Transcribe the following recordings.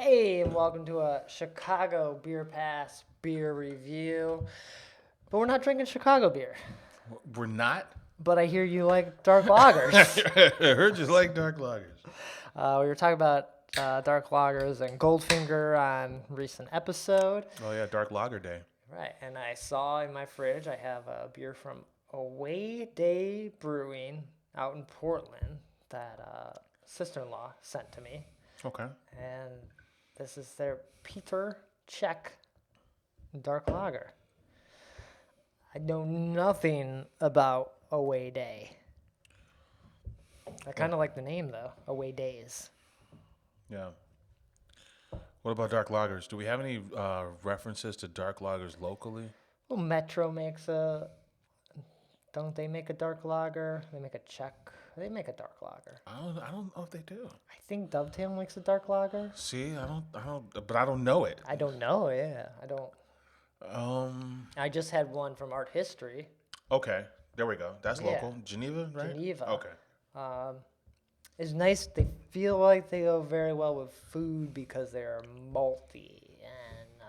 Hey, and welcome to a Chicago Beer Pass beer review. But we're not drinking Chicago beer. We're not? But I hear you like dark lagers. I heard you like dark lagers. We were talking about dark lagers and Goldfinger on recent episode. Oh, yeah, Dark Lager Day. Right, and I saw in my fridge I have a beer from Away Day Brewing out in Portland that sister-in-law sent to me. Okay. And this is their Petr Czech Dark Lager. I know nothing about Away Day. I kind of like the name, though. Away Days. Yeah. What about dark lagers? Do we have any references to dark lagers locally? Well, Metro makes a... Don't they make a dark lager? They make a Czech... They make a dark lager. I don't know if they do. I think Dovetail makes a dark lager. See, but I don't know it. I don't know, yeah. I don't... I just had one from Art History. Okay, there we go. That's Yeah. local. Geneva, right? Geneva. Okay. It's nice. They feel like they go very well with food because they're malty and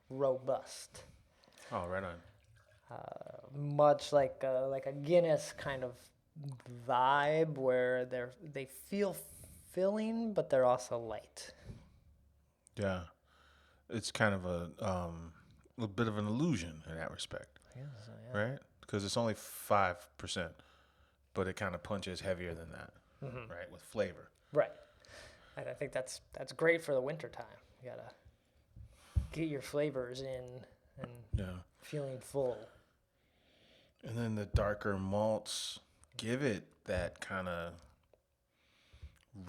robust. Oh, right on. Much like a Guinness kind of vibe where they feel filling, but they're also light. Yeah. It's kind of a bit of an illusion in that respect, Yeah. right? Because it's only 5%, but it kind of punches heavier than that, right? With flavor. Right. And I think that's great for the wintertime. You gotta get your flavors in and Yeah. feeling full. And then the darker malts give it that kind of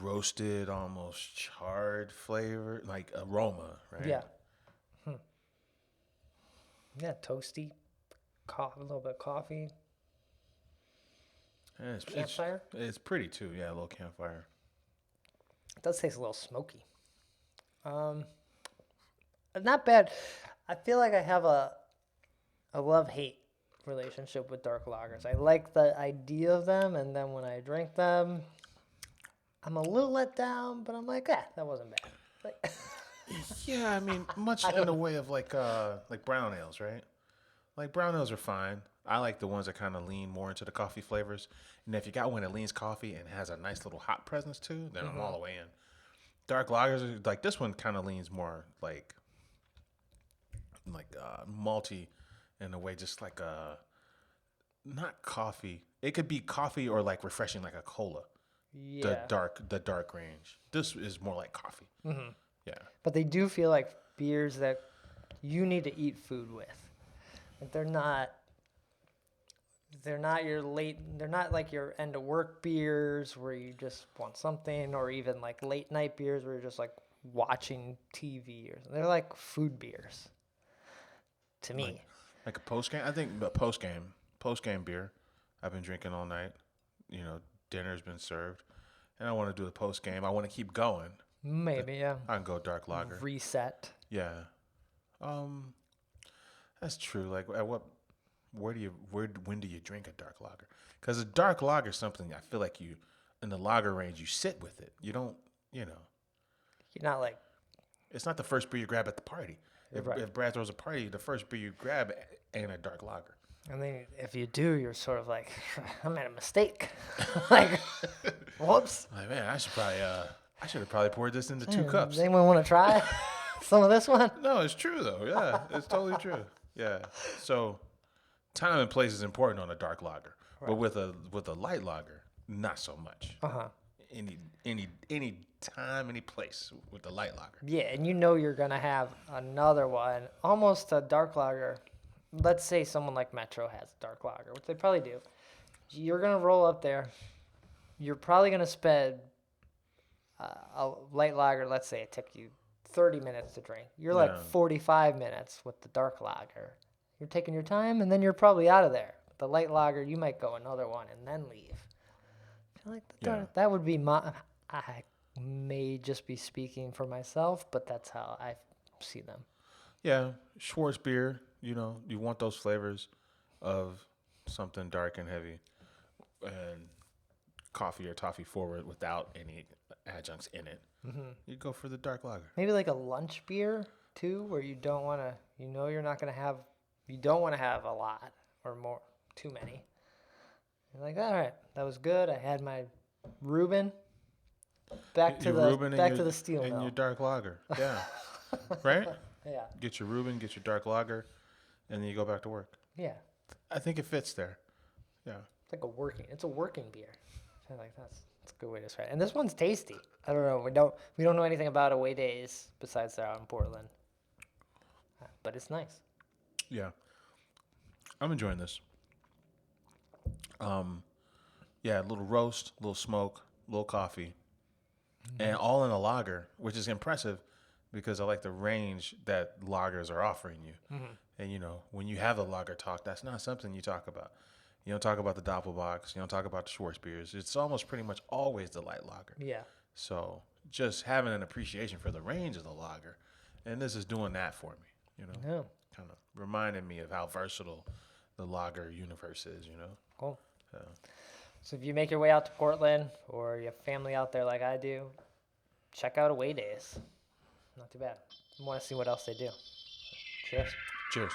roasted, almost charred flavor, like aroma, right? Yeah. Yeah, toasty, a little bit of coffee. And Campfire? It's pretty too, yeah, a little campfire. It does taste a little smoky. Not bad. I feel like I have a love-hate relationship with dark lagers. I like the idea of them, and then when I drink them, I'm a little let down, but I'm like, that wasn't bad. Like, Yeah, I mean, much in the way of like brown ales, right? Like brown ales are fine. I like the ones that kind of lean more into the coffee flavors. And if you got one that leans coffee and has a nice little hot presence too, then I'm all the way in. Dark lagers are like this one kind of leans more like malty in a way, just like not coffee. It could be coffee or like refreshing, like a cola. yeah. The dark range. This is more like coffee. Yeah. But they do feel like beers that you need to eat food with. Like they're not like your end of work beers where you just want something, or even like late night beers where you're just like watching TV, or they're like food beers to me. Like a post game, I think a post game beer. I've been drinking all night. You know, dinner's been served, and I want to do the post game. I want to keep going. Maybe, yeah. I can go dark lager. Reset. Yeah, that's true. Like, when do you drink a dark lager? Because a dark lager is something I feel like you, in the lager range, you sit with it. You don't, You're not like, it's not the first beer you grab at the party. If Brad throws a party, the first beer you grab ain't a dark lager. and then if you do, you're sort of like, I made a mistake. Like, whoops. Like, man, I should have probably poured this into 2 cups. Does anyone want to try some of this one? No, it's true though. Yeah, it's totally true. Yeah. So, time and place is important on a dark lager, but with a light lager, not so much. Any time, any place with the light lager. Yeah, and you're going to have another one, almost a dark lager. Let's say someone like Metro has a dark lager, which they probably do. You're going to roll up there. You're probably going to spend a light lager, let's say it took you 30 minutes to drink. You're like 45 minutes with the dark lager. You're taking your time, and then you're probably out of there. The light lager, you might go another one and then leave. I feel like that would be I may just be speaking for myself, but that's how I see them. Yeah, Schwartz beer, you want those flavors of something dark and heavy. And coffee or toffee forward without any adjuncts in it. you go for the dark lager. Maybe like a lunch beer too, where you don't want to, you're not going to have, you don't want to have a lot or more, too many. You're like, all right, that was good. I had my Reuben. Back to the steel and mill. your dark lager. Yeah. Right? Yeah. Get your Reuben, get your dark lager, and then you go back to work. Yeah. I think it fits there. Yeah. It's a working beer. I feel like that's a good way to describe it. And this one's tasty. I don't know. We don't know anything about away days besides they're out in Portland. But it's nice. Yeah. I'm enjoying this. Yeah, a little roast, a little smoke, a little coffee. And all in a lager, which is impressive because I like the range that lagers are offering you. And, when you have a lager talk, that's not something you talk about. You don't talk about the Doppelbocks. You don't talk about the Schwarzbiers. It's almost pretty much always the light lager. Yeah. So just having an appreciation for the range of the lager. And this is doing that for me, Yeah. kind of reminding me of how versatile the lager universe is, Cool. So. So if you make your way out to Portland or you have family out there like I do, check out away days. Not too bad. I want to see what else they do. Cheers. Cheers.